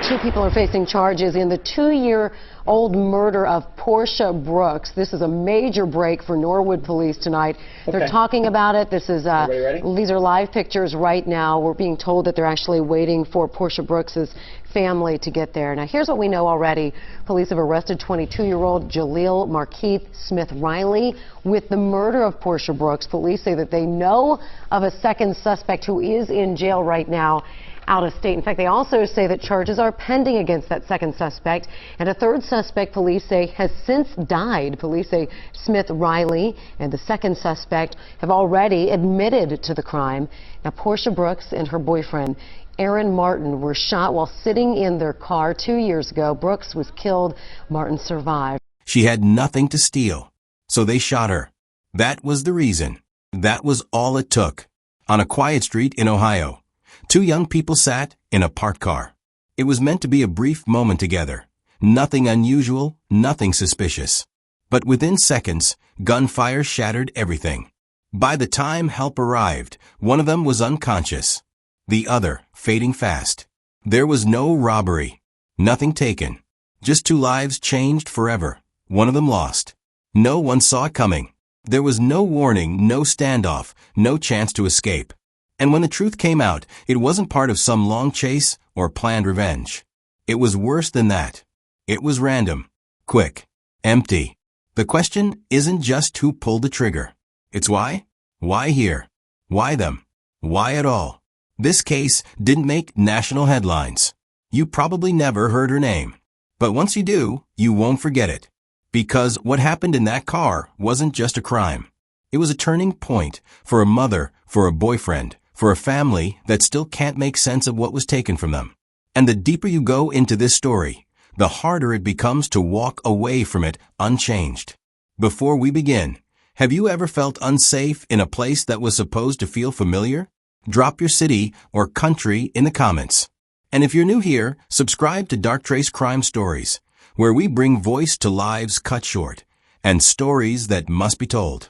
Two people are facing charges in the 2-year-old murder of Porshia Brooks. This is a major break for Norwood police tonight. They're talking about it. These are live pictures right now. We're being told that they're actually waiting for Porshia Brooks' family to get there. Now, here's what we know already. Police have arrested 22-year-old Jaleel Markeith Smith-Riley with the murder of Porshia Brooks. Police say that they know of a second suspect who is in jail right now out of state. In fact, they also say that charges are pending against that second suspect, and a third suspect, police say, has since died. Police say Smith-Riley and the second suspect have already admitted to the crime. Now, Porshia Brooks and her boyfriend, Aaron Martin, were shot while sitting in their car 2 years ago. Brooks was killed. Martin survived. She had nothing to steal, so they shot her. That was the reason. That was all it took. On a quiet street in Ohio, two young people sat in a parked car. It was meant to be a brief moment together. Nothing unusual, nothing suspicious. But within seconds, gunfire shattered everything. By the time help arrived, one of them was unconscious. The other, fading fast. There was no robbery. Nothing taken. Just two lives changed forever. One of them lost. No one saw it coming. There was no warning, no standoff, no chance to escape. And when the truth came out, it wasn't part of some long chase or planned revenge. It was worse than that. It was random, quick, empty. The question isn't just who pulled the trigger. It's why? Why here? Why them? Why at all? This case didn't make national headlines. You probably never heard her name. But once you do, you won't forget it. Because what happened in that car wasn't just a crime. It was a turning point for a mother, for a boyfriend, for a family that still can't make sense of what was taken from them. And the deeper you go into this story, the harder it becomes to walk away from it unchanged. Before we begin, have you ever felt unsafe in a place that was supposed to feel familiar? Drop your city or country in the comments. And if you're new here, subscribe to Dark Trace Crime Stories, where we bring voice to lives cut short and stories that must be told.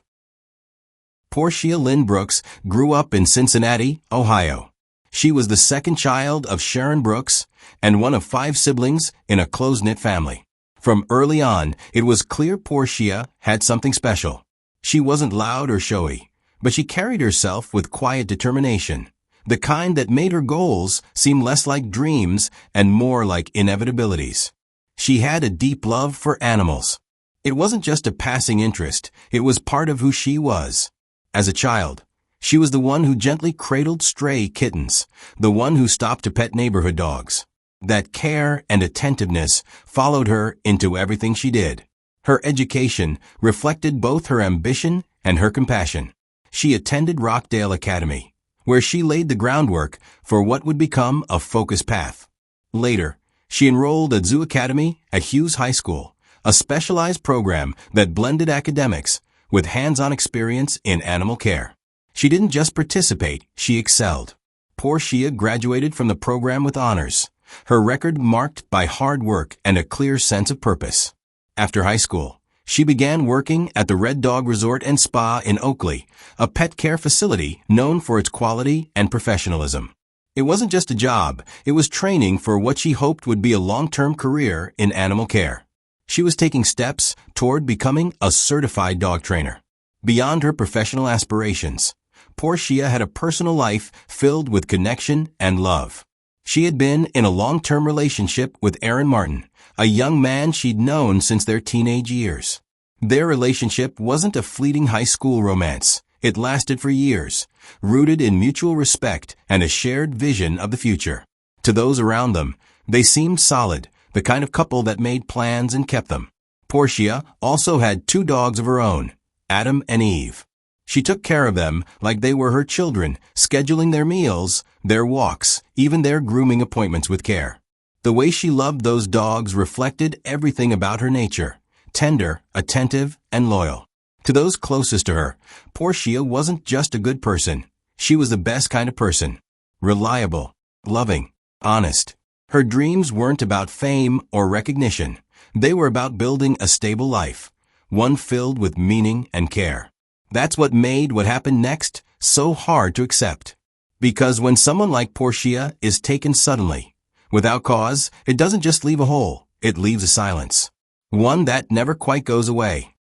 Porshia Lynn Brooks grew up in Cincinnati, Ohio. She was the second child of Sh0t Brooks and one of 5 siblings in a close-knit family. From early on, it was clear Porshia had something special. She wasn't loud or showy, but she carried herself with quiet determination, the kind that made her goals seem less like dreams and more like inevitabilities. She had a deep love for animals. It wasn't just a passing interest, it was part of who she was. As a child, she was the one who gently cradled stray kittens, the one who stopped to pet neighborhood dogs. That care and attentiveness followed her into everything she did. Her education reflected both her ambition and her compassion. She attended Rockdale Academy, where she laid the groundwork for what would become a focused path. Later, she enrolled at Zoo Academy at Hughes High School, a specialized program that blended academics with hands-on experience in animal care. She didn't just participate, she excelled. Porshia graduated from the program with honors, her record marked by hard work and a clear sense of purpose. After high school, she began working at the Red Dog Resort and Spa in Oakley, a pet care facility known for its quality and professionalism. It wasn't just a job, it was training for what she hoped would be a long-term career in animal care. She was taking steps toward becoming a certified dog trainer. Beyond her professional aspirations, Porshia had a personal life filled with connection and love. She had been in a long-term relationship with Aaron Martin, a young man she'd known since their teenage years. Their relationship wasn't a fleeting high school romance. It lasted for years, rooted in mutual respect and a shared vision of the future. To those around them, they seemed solid, the kind of couple that made plans and kept them. Porshia also had 2 dogs of her own, Adam and Eve. She took care of them like they were her children, scheduling their meals, their walks, even their grooming appointments with care. The way she loved those dogs reflected everything about her nature, tender, attentive, and loyal. To those closest to her, Porshia wasn't just a good person. She was the best kind of person. Reliable, loving, honest. Her dreams weren't about fame or recognition. They were about building a stable life, one filled with meaning and care. That's what made what happened next so hard to accept. Because when someone like Porshia is taken suddenly, Without cause, it doesn't just leave a hole, it leaves a silence. One that never quite goes away.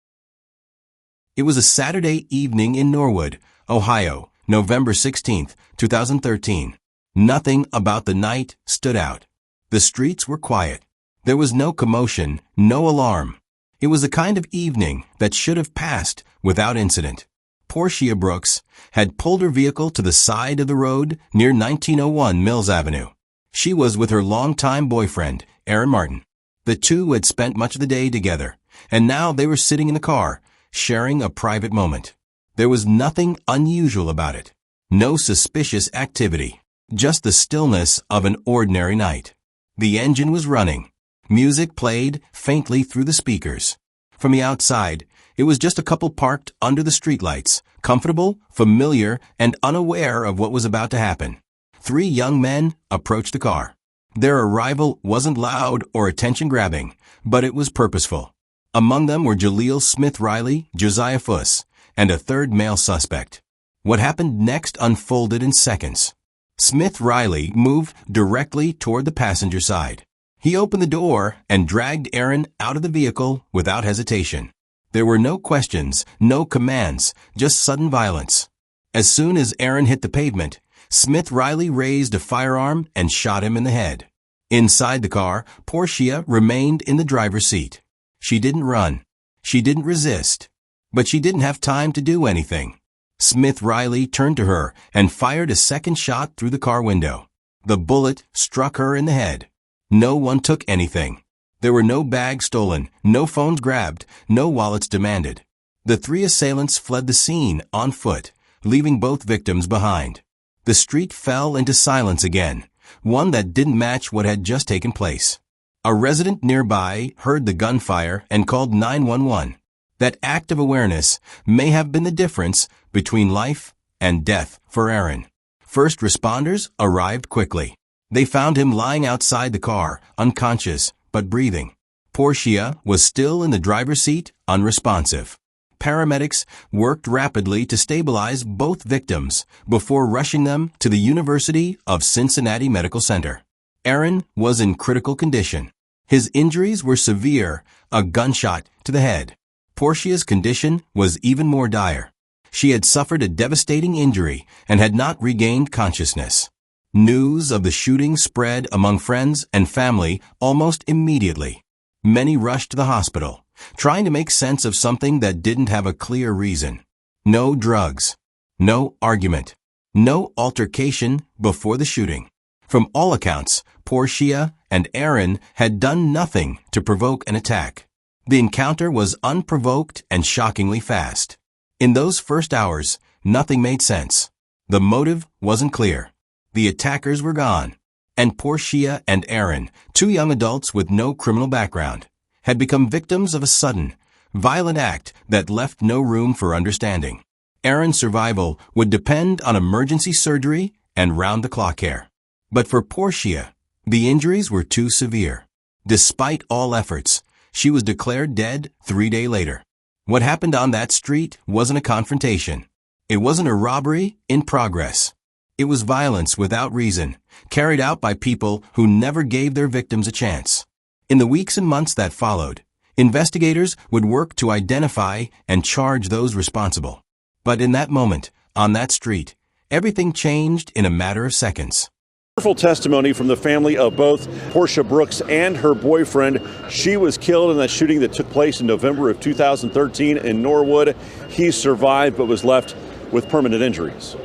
It was a Saturday evening in Norwood, Ohio, November 16, 2013. Nothing about the night stood out. The streets were quiet. There was no commotion, no alarm. It was the kind of evening that should have passed without incident. Porshia Brooks had pulled her vehicle to the side of the road near 1901 Mills Avenue. She was with her longtime boyfriend, Aaron Martin. The two had spent much of the day together, and now they were sitting in the car, sharing a private moment. There was nothing unusual about it. No suspicious activity. Just the stillness of an ordinary night. The engine was running. Music played faintly through the speakers. From the outside, it was just a couple parked under the streetlights, comfortable, familiar, and unaware of what was about to happen. 3 young men approached the car. Their arrival wasn't loud or attention-grabbing, but it was purposeful. Among them were Jaleel Smith Riley, Josiah Fuss, and a third male suspect. What happened next unfolded in seconds. Smith Riley moved directly toward the passenger side. He opened the door and dragged Aaron out of the vehicle without hesitation. There were no questions, no commands, just sudden violence. As soon as Aaron hit the pavement, Smith Riley raised a firearm and shot him in the head. Inside the car, Porshia remained in the driver's seat. She didn't run. She didn't resist. But she didn't have time to do anything. Smith Riley turned to her and fired a second shot through the car window. The bullet struck her in the head. No one took anything. There were no bags stolen, no phones grabbed, no wallets demanded. The 3 assailants fled the scene on foot, leaving both victims behind. The street fell into silence again, one that didn't match what had just taken place. A resident nearby heard the gunfire and called 911. That act of awareness may have been the difference between life and death for Aaron. First responders arrived quickly. They found him lying outside the car, unconscious but breathing. Porshia was still in the driver's seat, unresponsive. Paramedics worked rapidly to stabilize both victims before rushing them to the University of Cincinnati Medical Center. Aaron was in critical condition. His injuries were severe, a gunshot to the head. Porshia's condition was even more dire. She had suffered a devastating injury and had not regained consciousness. News of the shooting spread among friends and family almost immediately. Many rushed to the hospital, trying to make sense of something that didn't have a clear reason. No drugs. No argument. No altercation before the shooting. From all accounts, Porshia and Aaron had done nothing to provoke an attack. The encounter was unprovoked and shockingly fast. In those first hours, nothing made sense. The motive wasn't clear. The attackers were gone. And Porshia and Aaron, 2 young adults with no criminal background, had become victims of a sudden, violent act that left no room for understanding. Aaron's survival would depend on emergency surgery and round-the-clock care. But for Porshia, the injuries were too severe. Despite all efforts, she was declared dead 3 days later. What happened on that street wasn't a confrontation. It wasn't a robbery in progress. It was violence without reason, carried out by people who never gave their victims a chance. In the weeks and months that followed, investigators would work to identify and charge those responsible. But in that moment, on that street, everything changed in a matter of seconds. Powerful testimony from the family of both Porshia Brooks and her boyfriend. She was killed in that shooting that took place in November of 2013 in Norwood. He survived but was left with permanent injuries.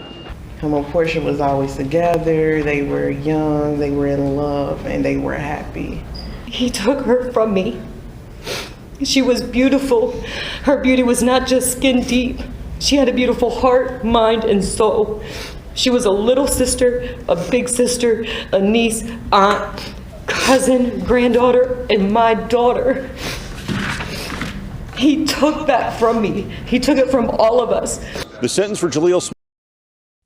Him and Porshia was always together. They were young, they were in love, and they were happy. He took her from me. She was beautiful. Her beauty was not just skin deep. She had a beautiful heart, mind, and soul. She was a little sister, a big sister, a niece, aunt, cousin, granddaughter, and my daughter. He took that from me. He took it from all of us. The sentence for Jaleel Smith.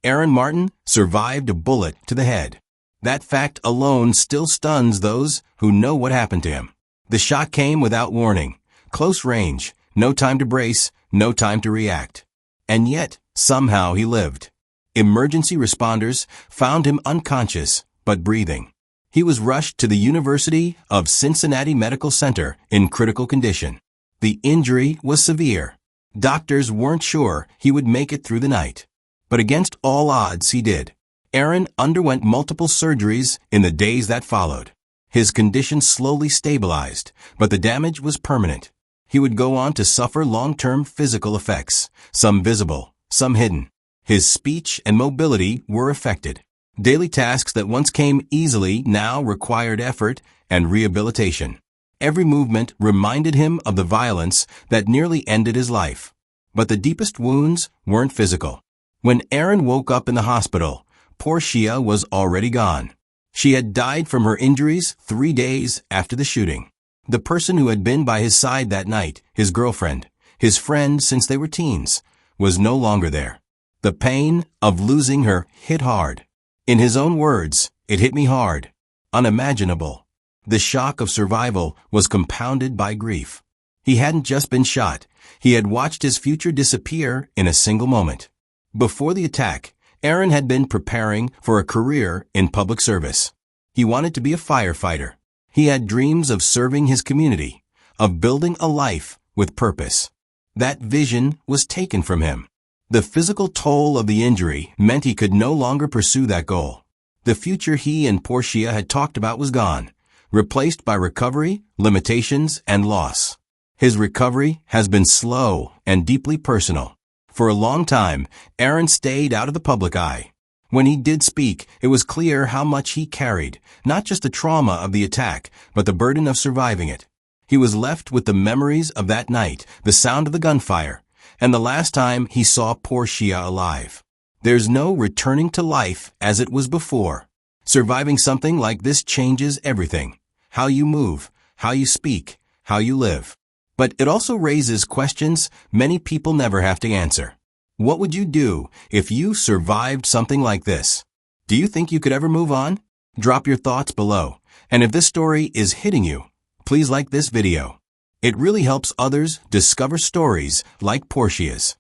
Aaron Martin survived a bullet to the head. That fact alone still stuns those who know what happened to him. The shot came without warning, close range, no time to brace, no time to react. And yet, somehow he lived. Emergency responders found him unconscious, but breathing. He was rushed to the University of Cincinnati Medical Center in critical condition. The injury was severe. Doctors weren't sure he would make it through the night. But against all odds, he did. Aaron underwent multiple surgeries in the days that followed. His condition slowly stabilized, but the damage was permanent. He would go on to suffer long-term physical effects, some visible, some hidden. His speech and mobility were affected. Daily tasks that once came easily now required effort and rehabilitation. Every movement reminded him of the violence that nearly ended his life. But the deepest wounds weren't physical. When Aaron woke up in the hospital, Porshia was already gone. She had died from her injuries 3 days after the shooting. The person who had been by his side that night, his girlfriend, his friend since they were teens, was no longer there. The pain of losing her hit hard. In his own words, "It hit me hard, unimaginable." The shock of survival was compounded by grief. He hadn't just been shot. He had watched his future disappear in a single moment. Before the attack, Aaron had been preparing for a career in public service. He wanted to be a firefighter. He had dreams of serving his community, of building a life with purpose. That vision was taken from him. The physical toll of the injury meant he could no longer pursue that goal. The future he and Porshia had talked about was gone, replaced by recovery, limitations, and loss. His recovery has been slow and deeply personal. For a long time, Aaron stayed out of the public eye. When he did speak, it was clear how much he carried, not just the trauma of the attack, but the burden of surviving it. He was left with the memories of that night, the sound of the gunfire, and the last time he saw Porshia alive. There's no returning to life as it was before. Surviving something like this changes everything. How you move, how you speak, how you live. But it also raises questions many people never have to answer. What would you do if you survived something like this? Do you think you could ever move on? Drop your thoughts below. And if this story is hitting you, please like this video. It really helps others discover stories like Porshia's.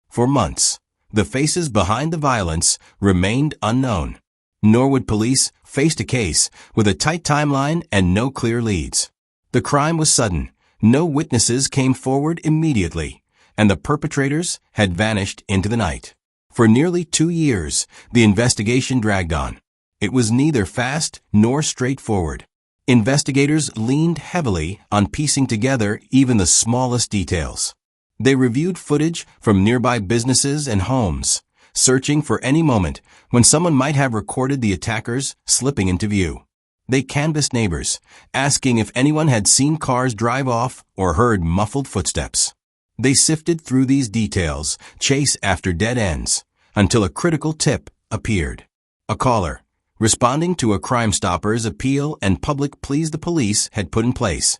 For months, the faces behind the violence remained unknown. Norwood police faced a case with a tight timeline and no clear leads. The crime was sudden. No witnesses came forward immediately, and the perpetrators had vanished into the night. For nearly 2 years, the investigation dragged on. It was neither fast nor straightforward. Investigators leaned heavily on piecing together even the smallest details. They reviewed footage from nearby businesses and homes, searching for any moment when someone might have recorded the attackers slipping into view. They canvassed neighbors, asking if anyone had seen cars drive off or heard muffled footsteps. They sifted through these details, chase after dead ends, until a critical tip appeared. A caller, responding to a Crime Stoppers appeal and public pleas the police had put in place,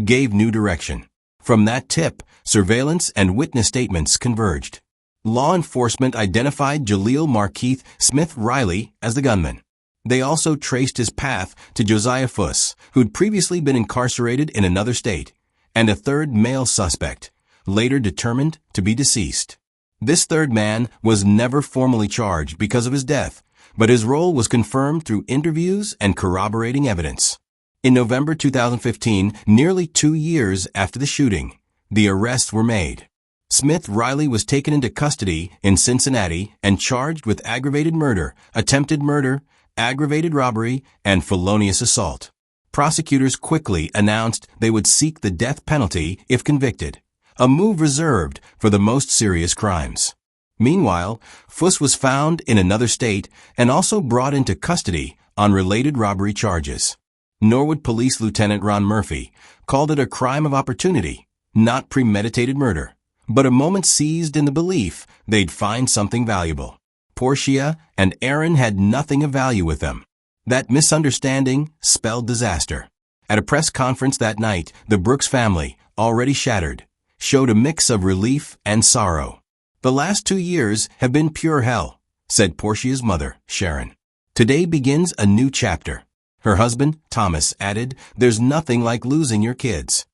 gave new direction. From that tip, surveillance and witness statements converged. Law enforcement identified Jaleel Markeith Smith Riley as the gunman. They also traced his path to Josiah Fuss, who'd previously been incarcerated in another state, and a third male suspect, later determined to be deceased. This third man was never formally charged because of his death, but his role was confirmed through interviews and corroborating evidence. In November 2015, nearly 2 years after the shooting, the arrests were made. Smith Riley was taken into custody in Cincinnati and charged with aggravated murder, attempted murder, aggravated robbery, and felonious assault. Prosecutors quickly announced they would seek the death penalty if convicted, a move reserved for the most serious crimes. Meanwhile, Fuss was found in another state and also brought into custody on related robbery charges. Norwood Police Lieutenant Ron Murphy called it a crime of opportunity, not premeditated murder, but a moment seized in the belief they'd find something valuable. Porshia and Aaron had nothing of value with them. That misunderstanding spelled disaster. At a press conference that night, the Brooks family, already shattered, showed a mix of relief and sorrow. "The last 2 years have been pure hell," said Porshia's mother, Sharon. "Today begins a new chapter." Her husband, Thomas, added, "There's nothing like losing your kids."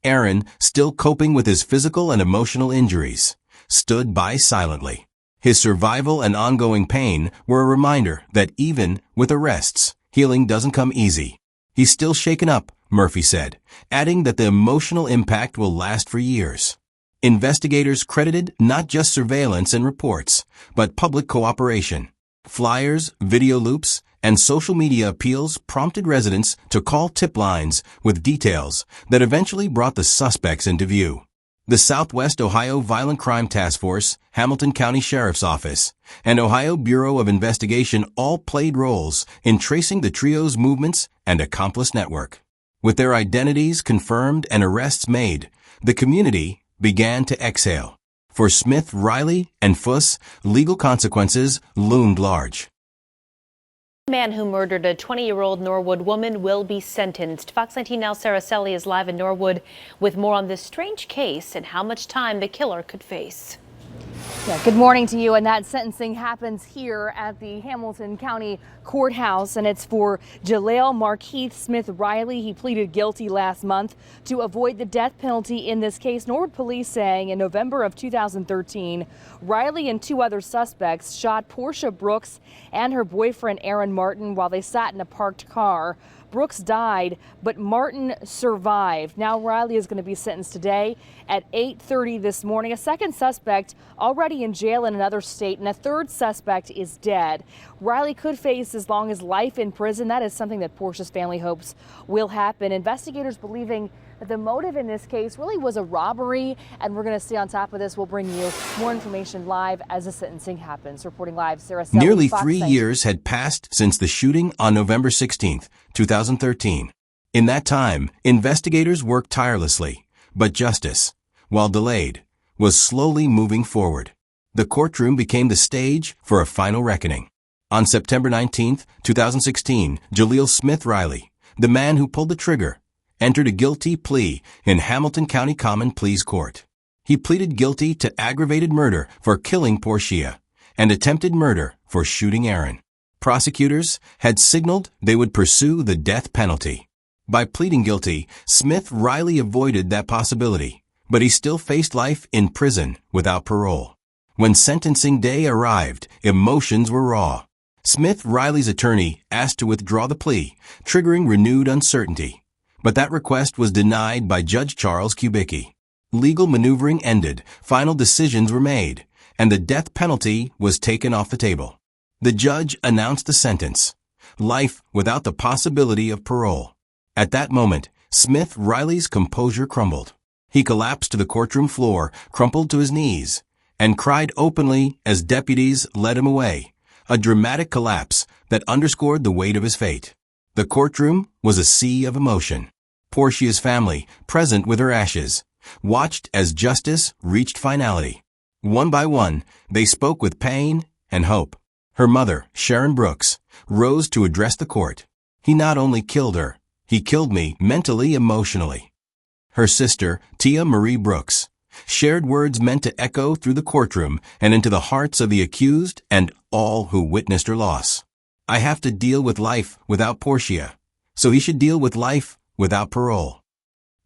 Aaron, still coping with his physical and emotional injuries, stood by silently. His survival and ongoing pain were a reminder that even with arrests, Healing doesn't come easy. He's still shaken up, Murphy said, adding that the emotional impact will last for years. Investigators credited not just surveillance and reports, but public cooperation. Flyers, video loops, and social media appeals prompted residents to call tip lines with details that eventually brought the suspects into view. The Southwest Ohio Violent Crime Task Force, Hamilton County Sheriff's Office, and Ohio Bureau of Investigation all played roles in tracing the trio's movements and accomplice network. With their identities confirmed and arrests made, the community began to exhale. For Sh0t and Fuss, legal consequences loomed large. The man who murdered a 20-year-old Norwood woman will be sentenced. Fox 19 Nell's Sarah Selly is live in Norwood with more on this strange case and how much time the killer could face. Yeah, good morning to you. And that sentencing happens here at the Hamilton County Courthouse, and it's for Jaleel Markeith Sh0t. He pleaded guilty last month to avoid the death penalty in this case. Norwood police saying in November of 2013, Riley and two other suspects shot Porshia Brooks and her boyfriend Aaron Martin while they sat in a parked car. Brooks died, but Martin survived. Now Riley is going to be sentenced today at 8:30 this morning. A second suspect already in jail in another state, and a third suspect is dead. Riley could face as long as life in prison. That is something that Porshia's family hopes will happen. Investigators believing that the motive in this case really was a robbery, and we're going to stay on top of this. We'll bring you more information live as the sentencing happens. Reporting live, Sarah Selly, Nearly Fox 3 19. years had passed since the shooting on November 16, 2013. In that time, investigators worked tirelessly, but justice, while delayed, was slowly moving forward. The courtroom became the stage for a final reckoning. On September 19, 2016, Jaleel Sh0t, the man who pulled the trigger, entered a guilty plea in Hamilton County Common Pleas Court. He pleaded guilty to aggravated murder for killing Porshia and attempted murder for shooting Aaron. Prosecutors had signaled they would pursue the death penalty. By pleading guilty, Sh0t avoided that possibility, but he still faced life in prison without parole. When sentencing day arrived, emotions were raw. Sh0t's attorney asked to withdraw the plea, triggering renewed uncertainty. But that request was denied by Judge Charles Kubicki. Legal maneuvering ended, final decisions were made, and the death penalty was taken off the table. The judge announced the sentence: life without the possibility of parole. At that moment, Sh0t's composure crumbled. He collapsed to the courtroom floor, crumpled to his knees, and cried openly as deputies led him away, a dramatic collapse that underscored the weight of his fate. The courtroom was a sea of emotion. Porshia's family, present with her ashes, watched as justice reached finality. One by one, they spoke with pain and hope. Her mother, Sharon Brooks, rose to address the court. He not only killed her, he killed me mentally, emotionally. Her sister, Tia Marie Brooks, shared words meant to echo through the courtroom and into the hearts of the accused and all who witnessed her loss. I have to deal with life without Porshia, so he should deal with life without parole.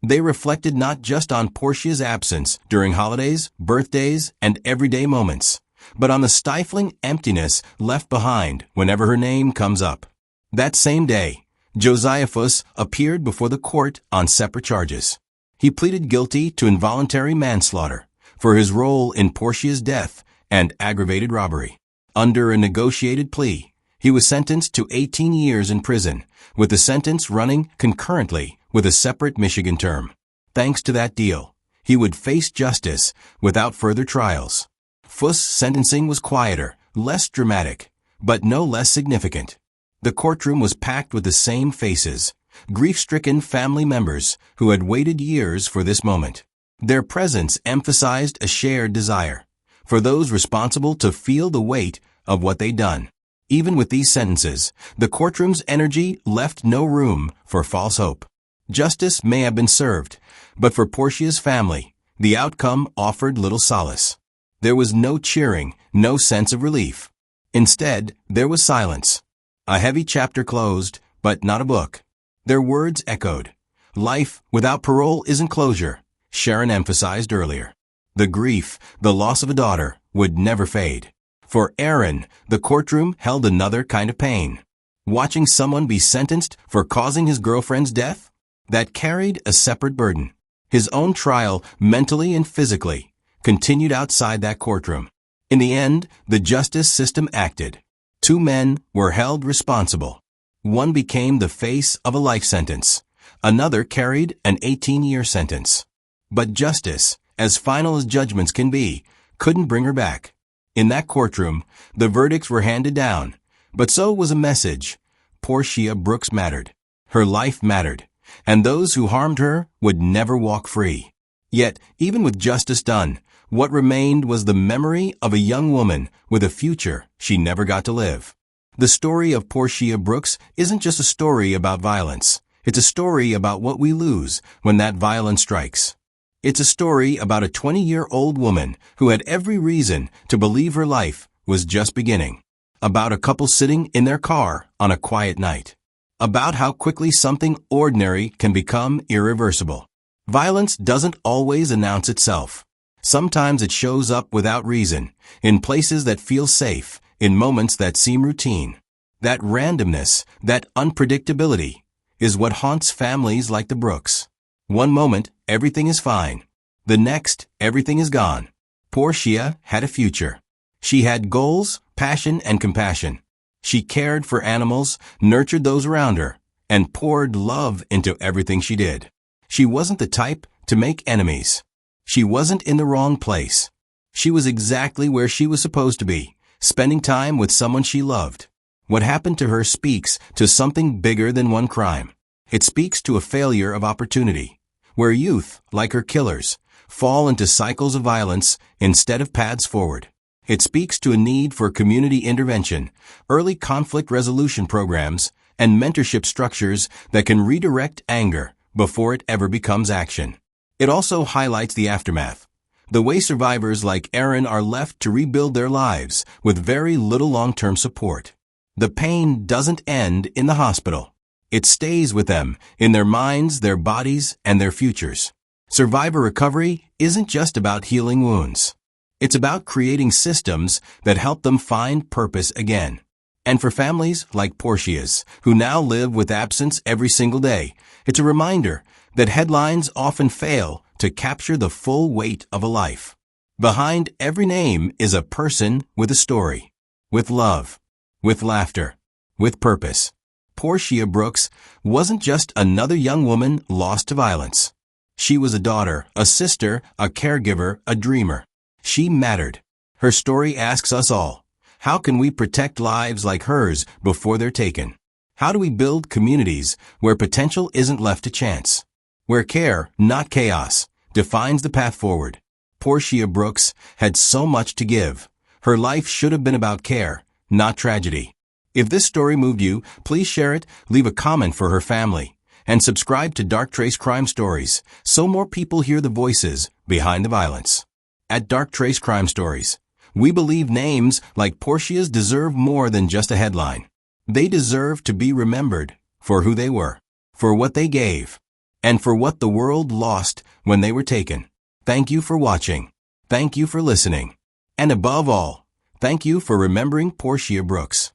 They reflected not just on Porshia's absence during holidays, birthdays, and everyday moments, but on the stifling emptiness left behind whenever her name comes up. That same day, Josiah Fuss appeared before the court on separate charges. He pleaded guilty to involuntary manslaughter for his role in Porshia's death and aggravated robbery. Under a negotiated plea, he was sentenced to 18 years in prison, with the sentence running concurrently with a separate Michigan term. Thanks to that deal, he would face justice without further trials. Fuss' sentencing was quieter, less dramatic, but no less significant. The courtroom was packed with the same faces, grief-stricken family members who had waited years for this moment. Their presence emphasized a shared desire for those responsible to feel the weight of what they'd done. Even with these sentences, the courtroom's energy left no room for false hope. Justice may have been served, but for Porshia's family, the outcome offered little solace. There was no cheering, no sense of relief. Instead, there was silence. A heavy chapter closed, but not a book. Their words echoed. Life without parole isn't closure, Sharon emphasized earlier. The grief, the loss of a daughter, would never fade. For Aaron, the courtroom held another kind of pain. Watching someone be sentenced for causing his girlfriend's death? That carried a separate burden. His own trial, mentally and physically, continued outside that courtroom. In the end, the justice system acted. 2 men were held responsible. One became the face of a life sentence. Another carried an 18-year sentence. But justice, as final as judgments can be, couldn't bring her back. In that courtroom, the verdicts were handed down, but so was a message. Porshia Brooks mattered. Her life mattered, and those who harmed her would never walk free. Yet, even with justice done, what remained was the memory of a young woman with a future she never got to live. The story of Porshia Brooks isn't just a story about violence. It's a story about what we lose when that violence strikes. It's a story about a 20-year-old woman who had every reason to believe her life was just beginning. About a couple sitting in their car on a quiet night. About how quickly something ordinary can become irreversible. Violence doesn't always announce itself. Sometimes it shows up without reason, in places that feel safe, in moments that seem routine. That randomness, that unpredictability, is what haunts families like the Brooks. One moment, everything is fine. The next, everything is gone. Porshia had a future. She had goals, passion, and compassion. She cared for animals, nurtured those around her, and poured love into everything she did. She wasn't the type to make enemies. She wasn't in the wrong place. She was exactly where she was supposed to be, spending time with someone she loved. What happened to her speaks to something bigger than one crime. It speaks to a failure of opportunity, where youth, like her killers, fall into cycles of violence instead of paths forward. It speaks to a need for community intervention, early conflict resolution programs, and mentorship structures that can redirect anger before it ever becomes action. It also highlights the aftermath, the way survivors like Aaron are left to rebuild their lives with very little long-term support. The pain doesn't end in the hospital. It stays with them in their minds, their bodies, and their futures. Survivor recovery isn't just about healing wounds. It's about creating systems that help them find purpose again. And for families like Porshia's, who now live with absence every single day, it's a reminder that headlines often fail to capture the full weight of a life. Behind every name is a person with a story, with love, with laughter, with purpose. Porshia Brooks wasn't just another young woman lost to violence. She was a daughter, a sister, a caregiver, a dreamer. She mattered. Her story asks us all, how can we protect lives like hers before they're taken? How do we build communities where potential isn't left to chance? Where care, not chaos, defines the path forward. Porshia Brooks had so much to give. Her life should have been about care, not tragedy. If this story moved you, please share it, leave a comment for her family, and subscribe to Dark Trace Crime Stories so more people hear the voices behind the violence. At Dark Trace Crime Stories, we believe names like Porshia's deserve more than just a headline. They deserve to be remembered for who they were, for what they gave, and for what the world lost when they were taken. Thank you for watching. Thank you for listening. And above all, thank you for remembering Porshia Brooks.